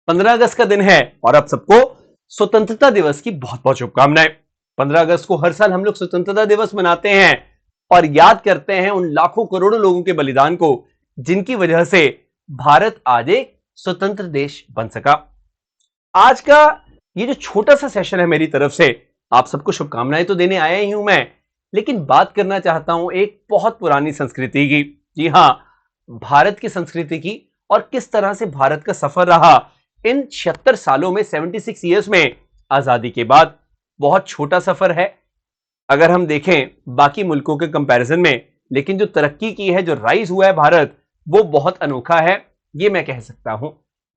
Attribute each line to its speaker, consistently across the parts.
Speaker 1: 15 अगस्त का दिन है और आप सबको स्वतंत्रता दिवस की बहुत बहुत शुभकामनाएं। 15 अगस्त को हर साल हम लोग स्वतंत्रता दिवस मनाते हैं और याद करते हैं उन लाखों करोड़ों लोगों के बलिदान को जिनकी वजह से भारत आज एक स्वतंत्र देश बन सका। आज का ये जो छोटा सा सेशन है मेरी तरफ से, आप सबको शुभकामनाएं तो देने आया ही हूं मैं, लेकिन बात करना चाहता हूं एक बहुत पुरानी संस्कृति की। जी हां, भारत की संस्कृति की, और किस तरह से भारत का सफर रहा इन 76 सालों में, 76 ईयर्स में आजादी के बाद। बहुत छोटा सफर है अगर हम देखें बाकी मुल्कों के कंपैरिजन में, लेकिन जो तरक्की की है, जो राइज हुआ है भारत, वो बहुत अनोखा है, ये मैं कह सकता हूं।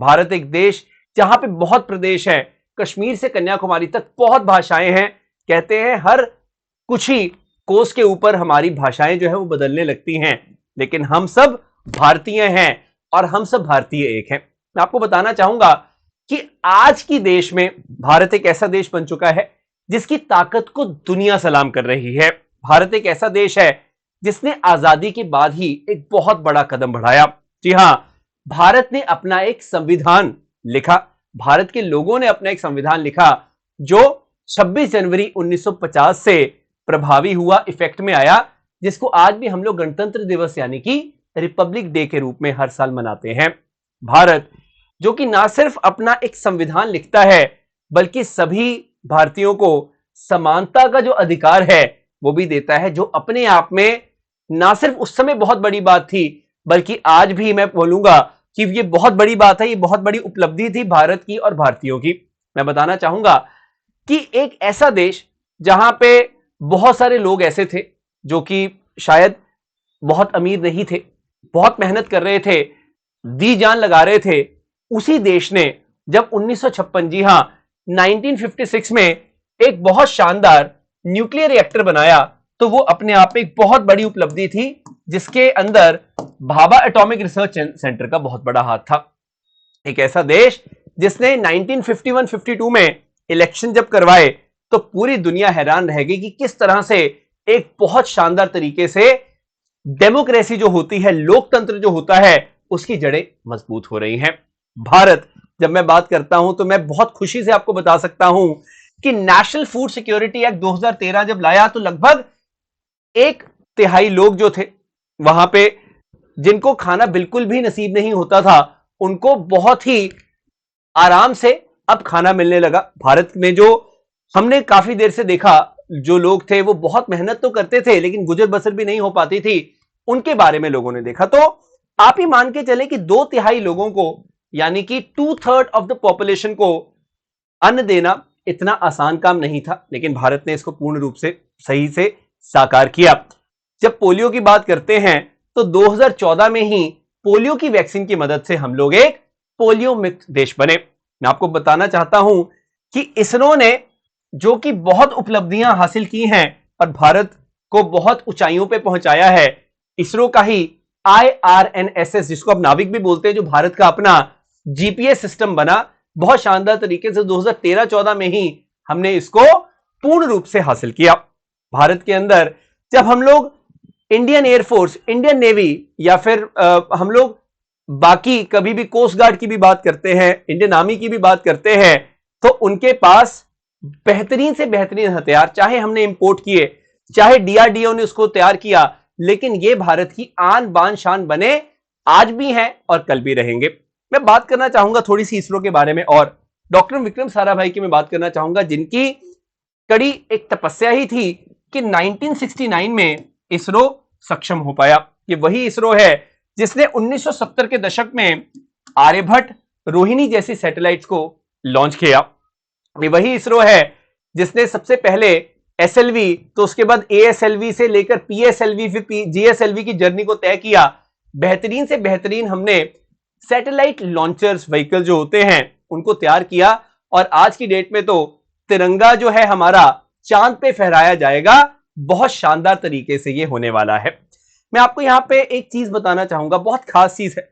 Speaker 1: भारत एक देश जहां पे बहुत प्रदेश है, कश्मीर से कन्याकुमारी तक बहुत भाषाएं हैं। कहते हैं हर कुछ ही कोस के ऊपर हमारी भाषाएं जो है वो बदलने लगती हैं, लेकिन हम सब भारतीय हैं और हम सब भारतीय एक हैं। मैं आपको बताना चाहूंगा कि आज की देश में भारत एक ऐसा देश बन चुका है जिसकी ताकत को दुनिया सलाम कर रही है। भारत एक ऐसा देश है जिसने आजादी के बाद ही एक बहुत बड़ा कदम बढ़ाया। जी हां, भारत ने अपना एक संविधान लिखा, भारत के लोगों ने अपना एक संविधान लिखा जो 26 जनवरी 1950 से प्रभावी हुआ, इफेक्ट में आया, जिसको आज भी हम लोग गणतंत्र दिवस यानी कि रिपब्लिक डे के रूप में हर साल मनाते हैं। भारत जो कि ना सिर्फ अपना एक संविधान लिखता है, बल्कि सभी भारतीयों को समानता का जो अधिकार है वो भी देता है, जो अपने आप में ना सिर्फ उस समय बहुत बड़ी बात थी, बल्कि आज भी मैं बोलूंगा कि ये बहुत बड़ी बात है, ये बहुत बड़ी उपलब्धि थी भारत की और भारतीयों की। मैं बताना चाहूंगा कि एक ऐसा देश जहां पे बहुत सारे लोग ऐसे थे जो कि शायद बहुत अमीर नहीं थे, बहुत मेहनत कर रहे थे, दी जान लगा रहे थे, उसी देश ने जब 1956, जी हां 1956 में एक बहुत शानदार न्यूक्लियर रिएक्टर बनाया, तो वो अपने आप में एक बहुत बड़ी उपलब्धि थी, जिसके अंदर भाभा एटॉमिक रिसर्च सेंटर का बहुत बड़ा हाथ था। एक ऐसा देश जिसने 1951-52 में इलेक्शन जब करवाए तो पूरी दुनिया हैरान रह गई कि किस तरह से एक बहुत शानदार तरीके से डेमोक्रेसी जो होती है, लोकतंत्र जो होता है, उसकी जड़ें मजबूत हो रही हैं। भारत, जब मैं बात करता हूं तो मैं बहुत खुशी से आपको बता सकता हूं कि नेशनल फूड सिक्योरिटी एक्ट 2013 जब लाया तो लगभग 1/3 लोग जो थे वहां पे, जिनको खाना बिल्कुल भी नसीब नहीं होता था, उनको बहुत ही आराम से अब खाना मिलने लगा। भारत में जो हमने काफी देर से देखा, जो लोग थे वो बहुत मेहनत तो करते थे लेकिन गुजर बसर भी नहीं हो पाती थी, उनके बारे में लोगों ने देखा। तो आप ही मान के चले कि 2/3 लोगों को, यानी कि 2/3 ऑफ द पॉपुलेशन को अन्न देना इतना आसान काम नहीं था, लेकिन भारत ने इसको पूर्ण रूप से सही से साकार किया। जब पोलियो की बात करते हैं तो 2014 में ही पोलियो की वैक्सीन की मदद से हम लोग एक पोलियो मुक्त देश बने। मैं आपको बताना चाहता हूं कि इसरो ने जो कि बहुत उपलब्धियां हासिल की हैं और भारत को बहुत ऊंचाइयों पे पहुंचाया है, इसरो का ही IRNSS, जिसको आप नाविक भी बोलते हैं, जो भारत का अपना जीपीएस सिस्टम बना, बहुत शानदार तरीके से 2013-14 में ही हमने इसको पूर्ण रूप से हासिल किया। भारत के अंदर जब हम लोग इंडियन एयरफोर्स, इंडियन नेवी, या फिर हम लोग बाकी कभी भी कोस्ट गार्ड की भी बात करते हैं, इंडियन आर्मी की भी बात करते हैं, तो उनके पास बेहतरीन से बेहतरीन हथियार, चाहे हमने इंपोर्ट किए, चाहे डीआरडीओ ने उसको तैयार किया, लेकिन ये भारत की आन बान शान बने, आज भी हैं और कल भी रहेंगे। मैं बात करना चाहूंगा थोड़ी सी इसरो के बारे में, और डॉक्टर विक्रम साराभाई की मैं बात करना चाहूंगा, जिनकी कड़ी एक तपस्या ही थी कि 1969 में इसरो सक्षम हो पाया। ये वही इसरो है जिसने 1970 के दशक में आर्यभट्ट, रोहिणी जैसी सैटेलाइट्स को लॉन्च किया। ये वही इसरो है जिसने सबसे पहले एसएलवी, तो उसके बाद एएसएलवी से लेकर पीएसएलवी, फिर जीएसएलवी की जर्नी को तय किया। बेहतरीन से बेहतरीन हमने सैटेलाइट लॉन्चर्स व्हीकल जो होते हैं उनको तैयार किया, और आज की डेट में तो तिरंगा जो है हमारा चांद पे फहराया जाएगा। बहुत शानदार तरीके से ये होने वाला है। मैं आपको यहां पे एक चीज बताना चाहूंगा, बहुत खास चीज है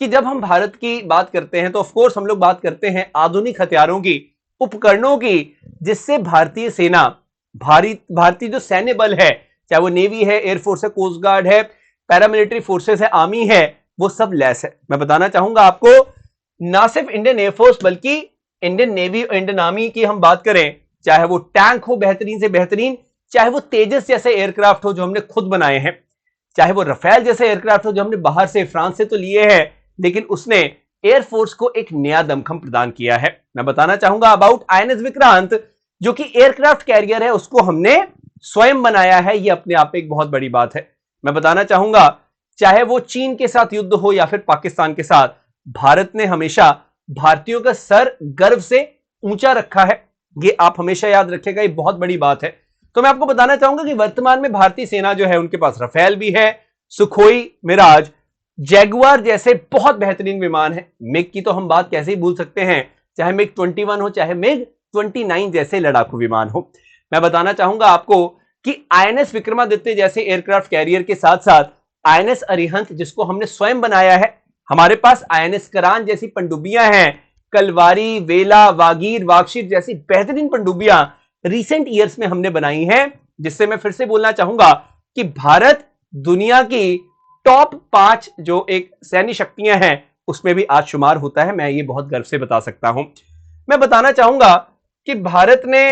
Speaker 1: कि जब हम भारत की बात करते हैं तो ऑफ कोर्स हम लोग बात करते हैं आधुनिक हथियारों की, उपकरणों की, जिससे भारतीय सेना, भारतीय जो सैन्य बल है, चाहे वो नेवी है, एयरफोर्स है, कोस्ट गार्ड है, पैरामिलिट्री फोर्सेस है, आर्मी है, वो सब लैस है। मैं बताना चाहूंगा आपको ना सिर्फ इंडियन एयरफोर्स बल्कि इंडियन नेवी और इंडियन आर्मी की हम बात करें, चाहे वो टैंक हो बेहतरीन से बेहतरीन, चाहे वो तेजस जैसे एयरक्राफ्ट हो जो हमने खुद बनाए हैं, चाहे वो रफेल जैसे एयरक्राफ्ट हो जो हमने बाहर से फ्रांस से तो लिए हैं, लेकिन उसने एयरफोर्स को एक नया दमखम प्रदान किया है। मैं बताना चाहूंगा अबाउट आईएनएस विक्रांत, जो कि एयरक्राफ्ट कैरियर है, उसको हमने स्वयं बनाया है। यह अपने आप में एक बहुत बड़ी बात है। मैं बताना चाहूंगा चाहे वो चीन के साथ युद्ध हो या फिर पाकिस्तान के साथ, भारत ने हमेशा भारतीयों का सर गर्व से ऊंचा रखा है। ये आप हमेशा याद रखिएगा, ये बहुत बड़ी बात है। तो मैं आपको बताना चाहूंगा कि वर्तमान में भारतीय सेना जो है उनके पास रफेल भी है, सुखोई, मिराज, जैगुआर जैसे बहुत बेहतरीन विमान है। मिग की तो हम बात कैसे ही भूल सकते हैं, चाहे मिग 21 हो चाहे मिग 29 जैसे लड़ाकू विमान हो। मैं बताना चाहूंगा आपको कि आईएनएस विक्रमादित्य जैसे एयरक्राफ्ट कैरियर के साथ साथ आईएनएस अरिहंत, जिसको हमने स्वयं बनाया है, हमारे पास आईएनएस करान जैसी पनडुब्बियां हैं, कलवारी, वेला, वागीर, वागशीर जैसी बेहतरीन पनडुब्बियां रिसेंट ईयर्स में हमने बनाई हैं, जिससे मैं फिर से बोलना चाहूंगा कि भारत दुनिया की टॉप 5 जो एक सैन्य शक्तियां हैं उसमें भी आज शुमार होता है। मैं ये बहुत गर्व से बता सकता हूं। मैं बताना चाहूंगा कि भारत ने,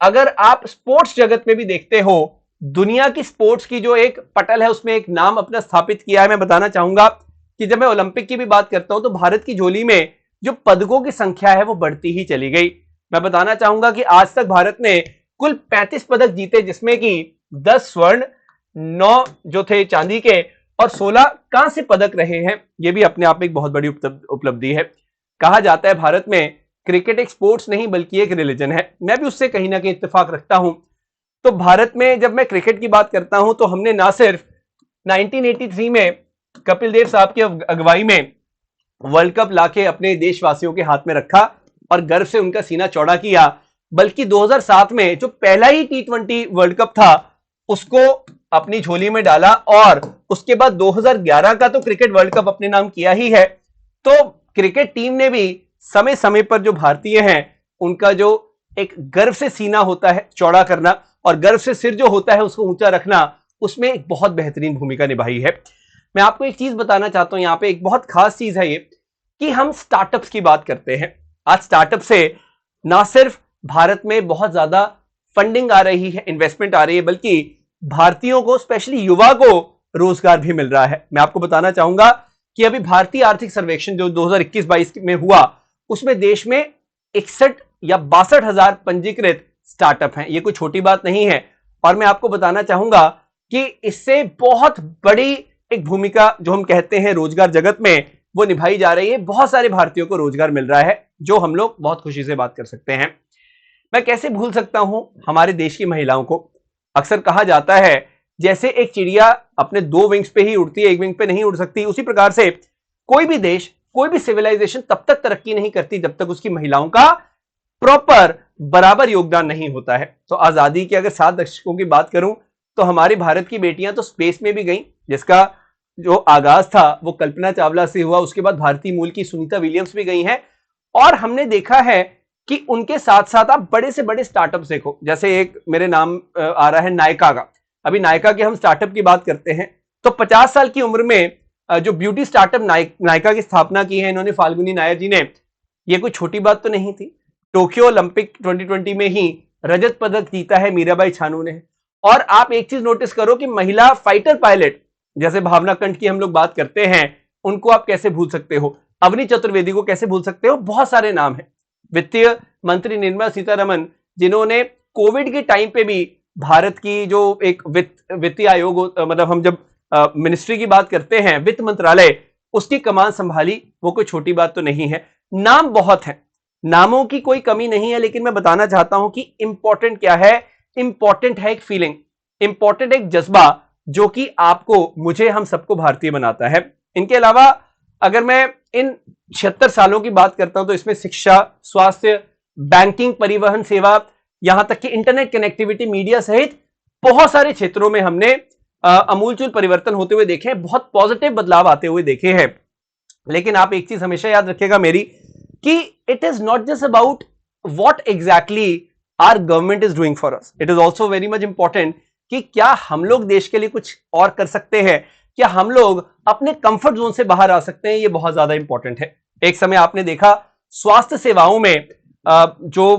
Speaker 1: अगर आप स्पोर्ट्स जगत में भी देखते हो, दुनिया की स्पोर्ट्स की जो एक पटल है उसमें एक नाम अपना स्थापित किया है। मैं बताना चाहूंगा कि जब मैं ओलंपिक की भी बात करता हूं तो भारत की झोली में जो पदकों की संख्या है वो बढ़ती ही चली गई। मैं बताना चाहूंगा कि आज तक भारत ने कुल 35 पदक जीते, जिसमें कि 10 स्वर्ण, 9 जो थे चांदी के और 16 कांस्य पदक रहे हैं। यह भी अपने आप में एक बहुत बड़ी उपलब्धि है। कहा जाता है भारत में क्रिकेट एक स्पोर्ट्स नहीं बल्कि एक रिलीजन है। मैं भी उससे कहीं ना कहीं इत्तेफाक रखता हूं। तो भारत में जब मैं क्रिकेट की बात करता हूं तो हमने ना सिर्फ 1983 में कपिल देव साहब की अगुवाई में वर्ल्ड कप लाके अपने देशवासियों के हाथ में रखा और गर्व से उनका सीना चौड़ा किया, बल्कि 2007 में जो पहला ही T20 वर्ल्ड कप था उसको अपनी झोली में डाला और उसके बाद 2011 का तो क्रिकेट वर्ल्ड कप अपने नाम किया ही है। तो क्रिकेट टीम ने भी समय समय पर जो भारतीय हैं उनका जो एक गर्व से सीना होता है चौड़ा करना और गर्व से सिर जो होता है उसको ऊंचा रखना, उसमें एक बहुत बेहतरीन भूमिका निभाई है। मैं आपको एक चीज बताना चाहता हूं, यहां पे एक बहुत खास चीज है ये कि हम स्टार्टअप्स की बात करते हैं। आज स्टार्टअप से ना सिर्फ भारत में बहुत ज्यादा फंडिंग आ रही है, इन्वेस्टमेंट आ रही है, बल्कि भारतीयों को, स्पेशली युवा को रोजगार भी मिल रहा है। मैं आपको बताना चाहूंगा कि अभी भारतीय आर्थिक सर्वेक्षण जो 2021-22 में हुआ, उसमें देश में 61 या 62,000 पंजीकृत स्टार्टअप हैं। ये कोई छोटी बात नहीं है। और मैं आपको बताना चाहूंगा कि इससे बहुत बड़ी एक भूमिका जो हम कहते हैं रोजगार जगत में, वो निभाई जा रही है। बहुत सारे भारतीयों को रोजगार मिल रहा है, जो हम लोग बहुत खुशी से बात कर सकते हैं। मैं कैसे भूल सकता हूं हमारे देश की महिलाओं को। अक्सर कहा जाता है जैसे एक चिड़िया अपने 2 विंग्स पे ही उड़ती है, एक विंग पे नहीं उड़ सकती, उसी प्रकार से कोई भी देश, कोई भी सिविलाइजेशन तब तक तरक्की नहीं करती जब तक उसकी महिलाओं का प्रॉपर बराबर योगदान नहीं होता है। तो आजादी के अगर 7 दशकों की बात करूं तो हमारी भारत की बेटियां तो स्पेस में भी गई, जिसका जो आगाज था वो कल्पना चावला से हुआ। उसके बाद भारतीय मूल की सुनीता विलियम्स भी गई हैं। और हमने देखा है कि उनके साथ साथ आप बड़े से बड़े स्टार्टअप देखो, जैसे एक मेरे नाम आ रहा है नायका का। अभी नायका के हम स्टार्टअप की बात करते हैं तो 50 साल की उम्र में जो ब्यूटी स्टार्टअप नायका की स्थापना की है इन्होंने, फाल्गुनी नायर जी ने, ये कोई छोटी बात तो नहीं थी। टोक्यो ओलंपिक 2020 में ही रजत पदक जीता है मीराबाई छानू ने। और आप एक चीज नोटिस करो कि महिला फाइटर पायलट जैसे भावना कंठ की हम लोग बात करते हैं, उनको आप कैसे भूल सकते हो, अवनी चतुर्वेदी को कैसे भूल सकते हो, बहुत सारे नाम हैं। वित्तीय मंत्री निर्मला सीतारमन, जिन्होंने कोविड के टाइम पे भी भारत की जो एक वित्तीय आयोग, मतलब हम जब मिनिस्ट्री की बात करते हैं, वित्त मंत्रालय, उसकी कमान संभाली, वो कोई छोटी बात तो नहीं है। नाम बहुत है, नामों की कोई कमी नहीं है, लेकिन मैं बताना चाहता हूं कि इंपॉर्टेंट क्या है। इंपॉर्टेंट है एक फीलिंग, इंपॉर्टेंट एक जज्बा जो कि आपको, मुझे, हम सबको भारतीय बनाता है। इनके अलावा अगर मैं इन 76 सालों की बात करता हूं तो इसमें शिक्षा, स्वास्थ्य, बैंकिंग, परिवहन सेवा, यहां तक कि इंटरनेट कनेक्टिविटी, मीडिया सहित बहुत सारे क्षेत्रों में हमने अमूलचूल परिवर्तन होते हुए देखे हैं, बहुत पॉजिटिव बदलाव आते हुए देखे हैं। लेकिन आप एक चीज हमेशा याद रखिएगा मेरी, कि it is not just about what exactly our government is doing for us, it is also very much important कि क्या हम लोग देश के लिए कुछ और कर सकते हैं, क्या हम लोग अपने कंफर्ट जोन से बाहर आ सकते हैं। ये बहुत ज्यादा इंपॉर्टेंट है। एक समय आपने देखा स्वास्थ्य सेवाओं में जो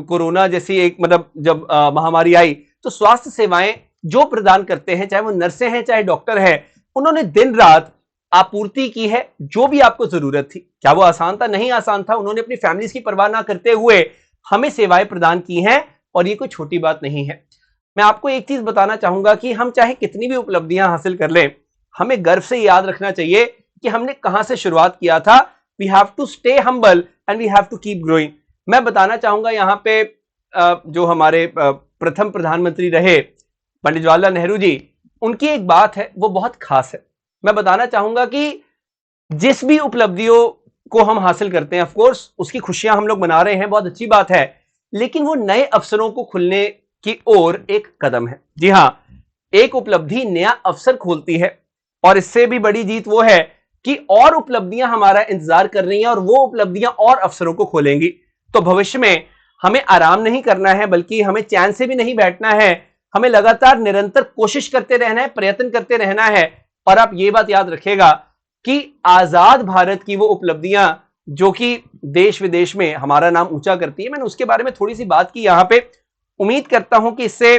Speaker 1: कोरोना जैसी एक मतलब जब महामारी आई तो स्वास्थ्य सेवाएं जो प्रदान करते हैं, चाहे वो नर्सें हैं चाहे डॉक्टर हैं, उन्होंने दिन रात आपूर्ति की है जो भी आपको जरूरत थी। क्या वो आसान था? नहीं आसान था। उन्होंने अपनी फैमिलीज की परवाह ना करते हुए हमें सेवाएं प्रदान की हैं और ये कोई छोटी बात नहीं है। मैं आपको एक चीज बताना चाहूंगा कि हम चाहे कितनी भी उपलब्धियां हासिल कर लें, हमें गर्व से याद रखना चाहिए कि हमने कहां से शुरुआत किया था। We have to stay humble and we have to keep growing. मैं बताना चाहूंगा यहां पे जो हमारे प्रथम प्रधानमंत्री रहे पंडित जवाहरलाल नेहरू जी, उनकी एक बात है वो बहुत खास है। मैं बताना चाहूंगा कि जिस भी उपलब्धियों को हम हासिल करते हैं, ऑफ कोर्स उसकी खुशियां हम लोग मना रहे हैं, बहुत अच्छी बात है, लेकिन वो नए अवसरों को खुलने की ओर एक कदम है। जी हां, एक उपलब्धि नया अवसर खोलती है और इससे भी बड़ी जीत वो है कि और उपलब्धियां हमारा इंतजार कर रही हैं और वो उपलब्धियां और अवसरों को खोलेंगी। तो भविष्य में हमें आराम नहीं करना है, बल्कि हमें चैन से भी नहीं बैठना है। हमें लगातार निरंतर कोशिश करते रहना है, प्रयत्न करते रहना है। और आप ये बात याद रखिएगा कि आजाद भारत की वो उपलब्धियां जो कि देश विदेश में हमारा नाम ऊंचा करती है, मैंने उसके बारे में थोड़ी सी बात की यहां पे। उम्मीद करता हूं कि इससे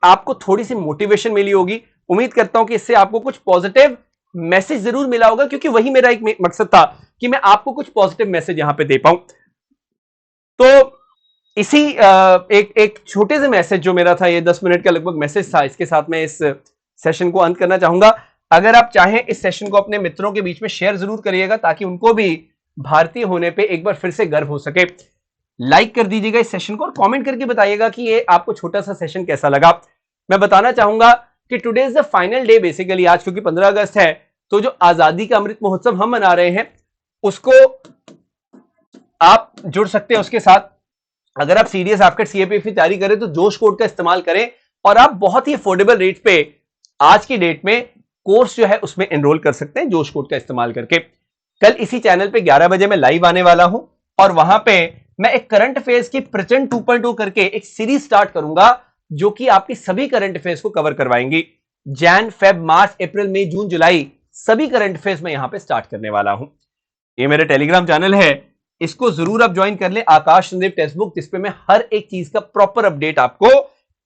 Speaker 1: आपको थोड़ी सी मोटिवेशन मिली होगी। उम्मीद करता हूं कि इससे आपको कुछ पॉजिटिव मैसेज जरूर मिला होगा, क्योंकि वही मेरा एक मकसद था कि मैं आपको कुछ पॉजिटिव मैसेज यहां पे दे पाऊं। तो इसी एक छोटे से मैसेज जो मेरा था, ये 10 मिनट का लगभग मैसेज था, इसके साथ मैं इस सेशन को अंत करना चाहूंगा। अगर आप चाहें इस सेशन को अपने मित्रों के बीच में शेयर जरूर करिएगा ताकि उनको भी भारतीय होने पे एक बार फिर से गर्व हो सके। लाइक कर दीजिएगा इस सेशन को और कमेंट करके बताइएगा कि ये आपको छोटा सा सेशन कैसा लगा। मैं बताना चाहूंगा कि today is the final day basically, आज क्योंकि 15 अगस्त है, तो जो आजादी का अमृत महोत्सव हम मना रहे हैं उसको आप जुड़ सकते हैं उसके साथ। अगर आप सीडीएस एफकेट सीएपीएफ की तैयारी करें तो जोश कोड का इस्तेमाल करें और आप बहुत ही अफोर्डेबल रेट पे आज की डेट में कोर्स जो है उसमें एनरोल कर सकते हैं जोश कोड का इस्तेमाल करके। कल इसी चैनल पे 11 बजे मैं लाइव आने वाला हूं और वहां पे मैं एक करंट अफेयर्स की प्रचंड 2.2 करके एक सीरीज स्टार्ट करूंगा जो कि आपकी सभी करंट अफेयर्स को कवर करवाएंगी। जैन, फेब, मार्च, अप्रैल, मई, जून, जुलाई सभी करंट अफेयर्स में यहां पे स्टार्ट करने वाला हूं। ये मेरा टेलीग्राम चैनल है, इसको जरूर आप ज्वाइन कर ले, आकाश संदीप टेक्स्ट बुक, जिसपे मैं हर एक चीज का प्रॉपर अपडेट आपको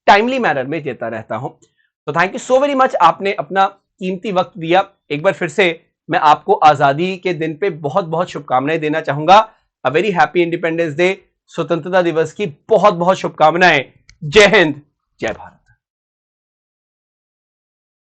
Speaker 1: टाइमली मैनर में देता रहता हूं। तो thank you so very much, आपने अपना कीमती वक्त दिया। एक बार फिर से मैं आपको आजादी के दिन पे बहुत बहुत शुभकामनाएं देना चाहूंगा। A very happy independence day, स्वतंत्रता दिवस की बहुत बहुत शुभकामनाएं। जय हिंद, जय भारत।